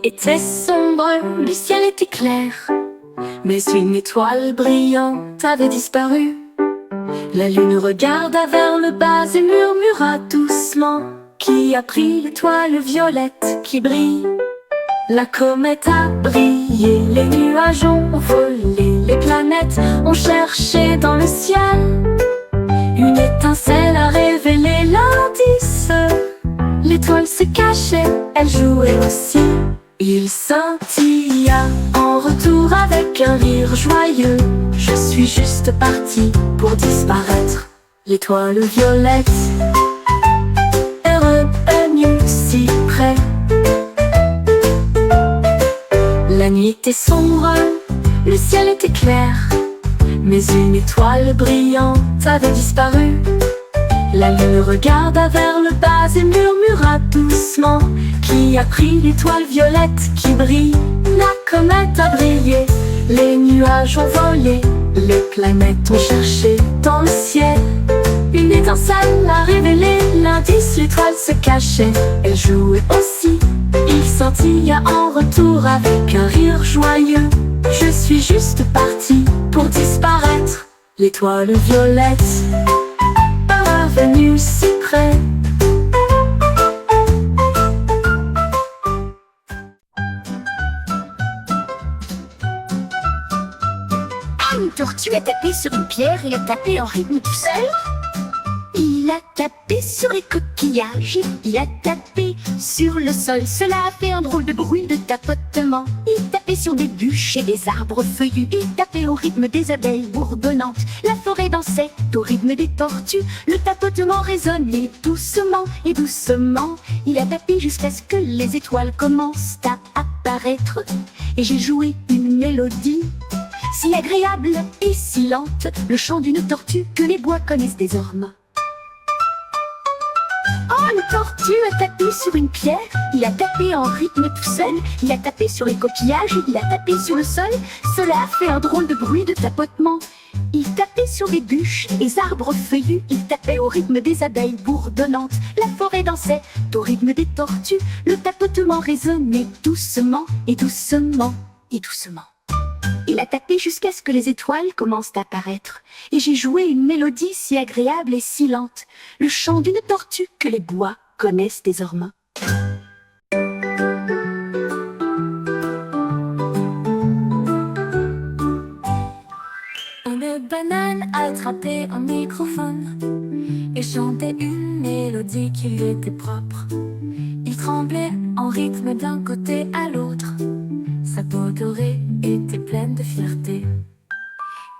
était sombre, le ciel était clair, mais une étoile brillante avait disparu. La lune regarda vers le bas et murmura doucement: qui a pris l'étoile violette qui brille? La comète a brillé, les nuages ont volé, les planètes ont cherché dans le ciel. Une étincelle a révélé l'indice. L'étoile se cachait, elle jouait aussi. Il scintilla en retour avec un rire joyeux: je suis juste parti pour disparaître. L'étoile violette est revenue si près. La nuit était sombre, le ciel était clair, mais une étoile brillante avait disparu. La lune regarda vers le bas et murmura doucement: qui a pris l'étoile violette qui brille? La comète a brillé, les nuages ont volé, les planètes ont cherché dans le ciel. Une étincelle a révélé l'indice, l'étoile se cachait, elle jouait aussi. Il scintilla en retour avec un rire joyeux: je suis juste parti pour disparaître. L'étoile violette est revenue si près. Une tortue a tapé sur une pierre et a tapé en rythme tout seul. Il a tapé sur les coquillages, il a tapé sur le sol. Cela a fait un drôle de bruit de tapotement. Il tapait sur des bûches et des arbres feuillus. Il tapait au rythme des abeilles bourdonnantes. La forêt dansait au rythme des tortues. Le tapotement résonnait doucement et doucement. Il a tapé jusqu'à ce que les étoiles commencent à apparaître. Et j'ai joué une mélodie si agréable et si lente, le chant d'une tortue que les bois connaissent désormais. Oh, une tortue a tapé sur une pierre, il a tapé en rythme tout seul. Il a tapé sur les coquillages, il a tapé sur le sol. Cela a fait un drôle de bruit de tapotement. Il tapait sur les bûches, les arbres feuillus. Il tapait au rythme des abeilles bourdonnantes. La forêt dansait au rythme des tortues. Le tapotement résonnait doucement et doucement et doucement. Il a tapé jusqu'à ce que les étoiles commencent à apparaître. Et j'ai joué une mélodie si agréable et si lente, le chant d'une tortue que les bois connaissent désormais. Une banane attrapait un microphone et chantait une mélodie qui lui était propre. Il tremblait en rythme d'un côté à l'autre. Sa peau dorée était pleine de fierté.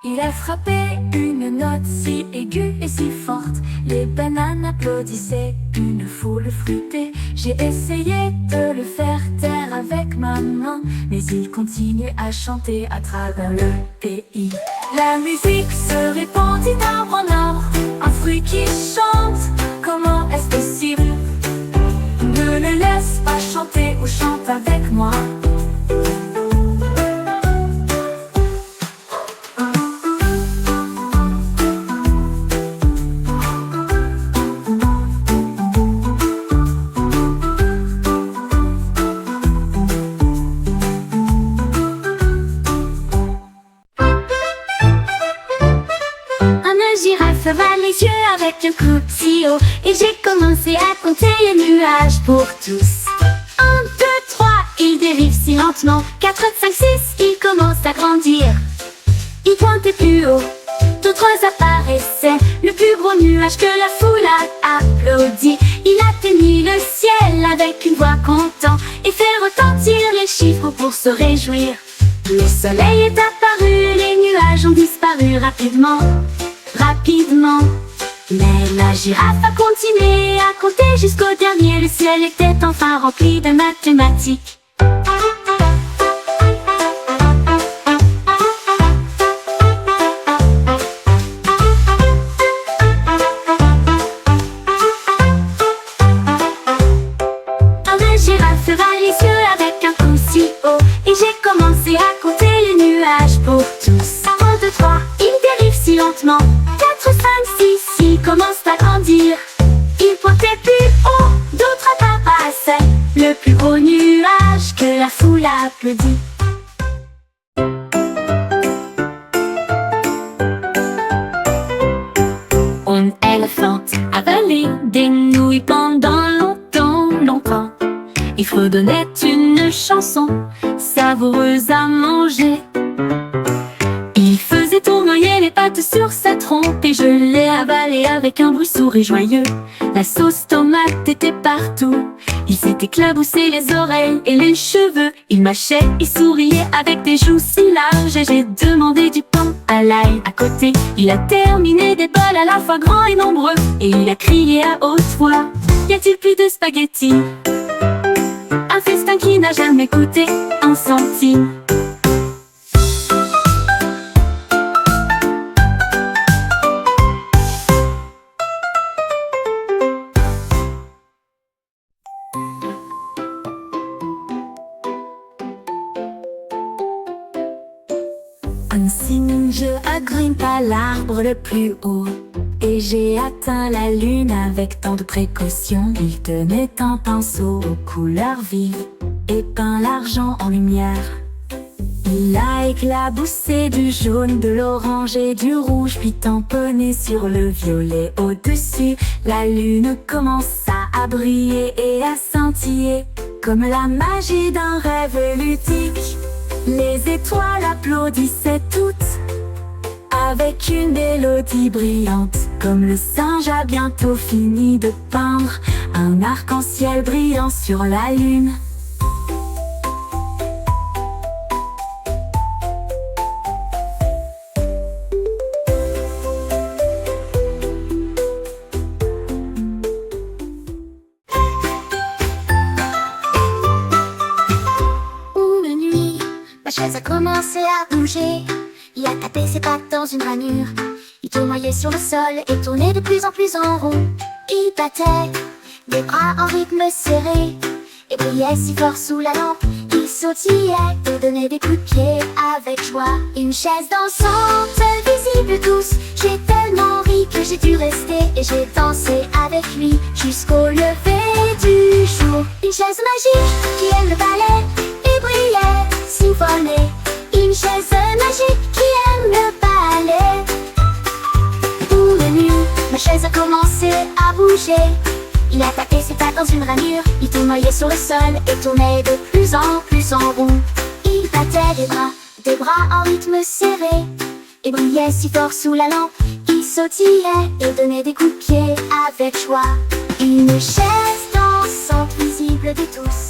Il a frappé une note si aiguë et si forte. Les bananes applaudissaient, une foule fruitée. J'ai essayé de le faire taire avec ma main, mais il continuait à chanter à travers le pays. La musique se répandit d'arbre en arbre, un fruit qui chante. Comment est-ce possible? Ne le laisse pas chanter ou chante avec moi. Girafe va les yeux avec un coup de stylo et j'ai commencé à compter les nuages pour tous. 1, 2, 3, il dérive si lentement. 4, 5, 6, il commence à grandir. Il pointait plus haut, d'autres apparaissaient. Le plus gros nuage que la foule a applaudi. Il atteignit le ciel avec une voix content et fait retentir les chiffres pour se réjouir. Le soleil est apparu, les nuages ont disparu rapidement. Mais la girafe a continué à compter jusqu'au dernier. Le ciel était enfin rempli de mathématiques. La girafe va les yeux avec un coup si haut et j'ai commencé à compter les nuages pour tous. 1, 2, 3, il dérive si lentement. 4, 5, 6, il commence à grandir. Il pointait plus haut, d'autres apparaissaient. Le plus gros nuage que la foule applaudit. Un éléphant avalé des nouilles pendant longtemps, longtemps. Il fredonnait une chanson savoureuse à manger. Il faisait tournoyer les pattes sur sa trompe et je l'ai avalé avec un bruit sourd et joyeux. La sauce tomate était partout. Il s'est éclaboussé les oreilles et les cheveux. Il mâchait et souriait avec des joues si larges et j'ai demandé du pain à l'ail à côté. Il a terminé des bols à la fois grands et nombreux et il a crié à haute voix: y a-t-il plus de spaghettis? Un festin qui n'a jamais coûté un centime. Un singe a grimpé à l'arbre le plus haut et j'ai atteint la lune avec tant de précaution. Il tenait un pinceau aux couleurs vives et peint l'argent en lumière. Il a éclaboussé du jaune, de l'orange et du rouge, puis tamponné sur le violet au-dessus. La lune commença à briller et à scintiller comme la magie d'un rêve ludique. Les étoiles applaudissaient toutes avec une mélodie brillante, comme le singe a bientôt fini de peindre un arc-en-ciel brillant sur la lune. Une nuit, ma chaise a commencé à bouger. Il a tapé ses pattes dans une ranure. Il tournoyait sur le sol et tournait de plus en plus en rond. Il battait des bras en rythme serré et brillait si fort sous la lampe. Il sautillait et donnait des coups de pied avec joie. Une chaise dansante, visible tous. J'ai tellement ri que j'ai dû rester et j'ai dansé avec lui jusqu'au lever du jour. Une chaise magique qui aime le ballet et brillait, siphonnait. Une chaise magique qui aime le ballet. Une nuit, ma chaise a commencé à bouger. Il a tapé ses pattes dans une ranure. Il tournoyait sur le sol et tournait de plus en plus en rond. Il battait des bras en rythme serré et brillait si fort sous la lampe. Il sautillait et donnait des coups de pied avec joie. Une chaise dansante visible de tous.